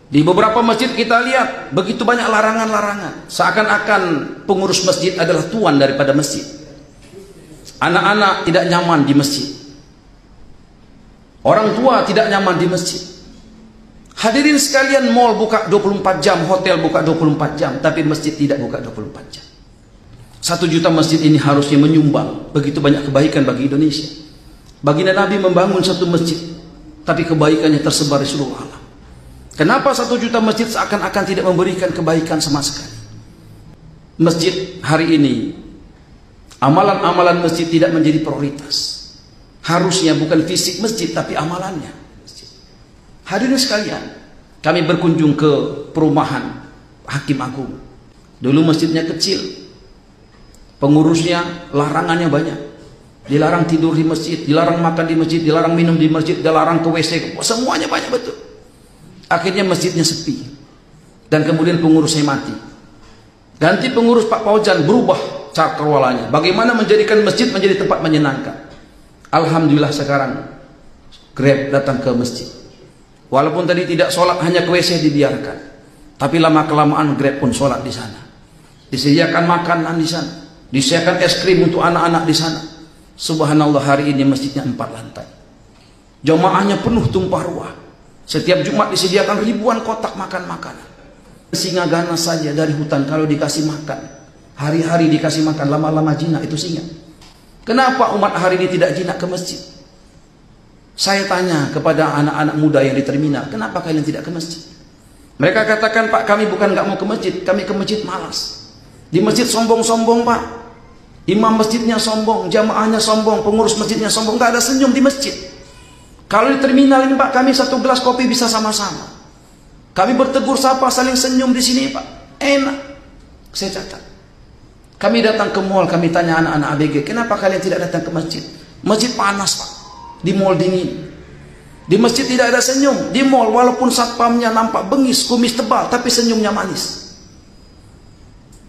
Di beberapa masjid kita lihat begitu banyak larangan-larangan, seakan-akan pengurus masjid adalah tuan daripada masjid. Anak-anak tidak nyaman di masjid, orang tua tidak nyaman di masjid. Hadirin sekalian, mall buka 24 jam, hotel buka 24 jam, tapi masjid tidak buka 24 jam. 1 juta masjid ini harusnya menyumbang begitu banyak kebaikan bagi Indonesia. Baginda Nabi membangun 1 masjid, tapi kebaikannya tersebar di seluruh alam. Kenapa 1 juta masjid seakan-akan tidak memberikan kebaikan sama sekali? Masjid hari ini, amalan-amalan masjid tidak menjadi prioritas. Harusnya bukan fisik masjid, tapi amalannya. Hadirin sekalian, kami berkunjung ke perumahan Hakim Agung. Dulu masjidnya kecil, pengurusnya larangannya banyak. Dilarang tidur di masjid, dilarang makan di masjid, dilarang minum di masjid, dilarang ke WC, semuanya banyak betul. Akhirnya masjidnya sepi, dan kemudian pengurusnya mati. Ganti pengurus Pak Paujan, berubah cakrawalanya. Bagaimana menjadikan masjid menjadi tempat menyenangkan. Alhamdulillah sekarang Grab datang ke masjid. Walaupun tadi tidak sholat, hanya ke WC dibiarkan, tapi lama-kelamaan Grab pun sholat di sana. Disediakan makanan di sana, disediakan es krim untuk anak-anak di sana. Subhanallah, hari ini masjidnya 4 lantai. Jamaahnya penuh tumpah ruah. Setiap Jumat disediakan ribuan kotak makan makanan. Singa ganas saja dari hutan kalau dikasih makan, hari-hari dikasih makan, lama-lama jinak itu singa. Kenapa umat hari ini tidak jinak ke masjid? Saya tanya kepada anak-anak muda yang di terminal, kenapa kalian tidak ke masjid? Mereka katakan, Pak, kami bukan nggak mau ke masjid, kami ke masjid malas. Di masjid sombong-sombong, Pak. Imam masjidnya sombong, jamaahnya sombong, pengurus masjidnya sombong, nggak ada senyum di masjid. Kalau di terminal ini, Pak, kami 1 gelas kopi bisa sama-sama. Kami bertegur sapa, saling senyum di sini, Pak. Enak. Saya catat. Kami datang ke mall, kami tanya anak-anak ABG, kenapa kalian tidak datang ke masjid? Masjid panas, Pak. Di mall dingin. Di masjid tidak ada senyum. Di mall walaupun satpamnya nampak bengis, kumis tebal, tapi senyumnya manis.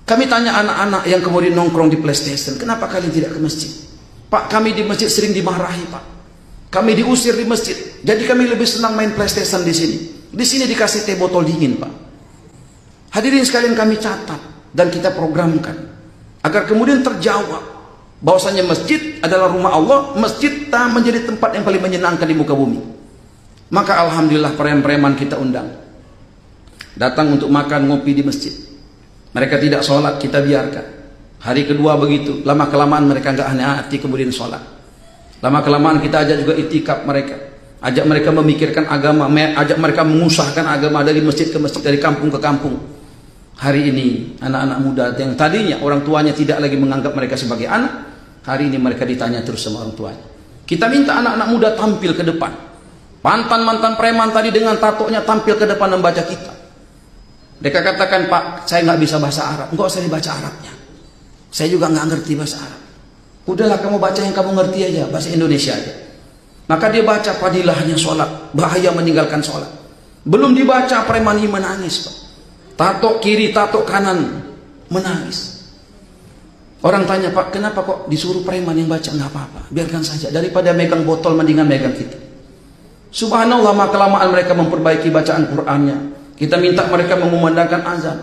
Kami tanya anak-anak yang kemudian nongkrong di PlayStation, kenapa kalian tidak ke masjid? Pak, kami di masjid sering dimarahi, Pak. Kami diusir di masjid, jadi kami lebih senang main PlayStation di sini. Di sini dikasih teh botol dingin, Pak. Hadirin sekalian, kami catat dan kita programkan agar kemudian terjawab bahwasanya masjid adalah rumah Allah, masjid tak menjadi tempat yang paling menyenangkan di muka bumi. Maka alhamdulillah preman-preman kita undang datang untuk makan ngopi di masjid. Mereka tidak sholat, kita biarkan. Hari kedua begitu, lama-kelamaan mereka nggak hati-hati kemudian sholat. Lama-kelamaan kita ajak juga itikaf mereka, ajak mereka memikirkan agama, ajak mereka mengusahakan agama dari masjid ke masjid, dari kampung ke kampung. Hari ini anak-anak muda yang tadinya orang tuanya tidak lagi menganggap mereka sebagai anak, hari ini mereka ditanya terus sama orang tuanya. Kita minta anak-anak muda tampil ke depan. Mantan-mantan preman tadi dengan tatonya tampil ke depan membaca kitab. Mereka katakan, Pak, saya nggak bisa bahasa Arab. Enggak usah dibaca Arabnya, saya juga nggak ngerti bahasa Arab. Udahlah, kamu baca yang kamu ngerti aja, bahasa Indonesia aja. Maka dia baca padilahnya sholat, bahaya meninggalkan sholat. Belum dibaca, preman ini menangis, Pak. Tato kiri, tato kanan, menangis. Orang tanya, Pak, kenapa kok disuruh preman yang baca? Nggak apa-apa, biarkan saja. Daripada megang botol, mendingan megang kita. Subhanallah, lama-kelamaan mereka memperbaiki bacaan Qur'annya. Kita minta mereka mengumandangkan azan.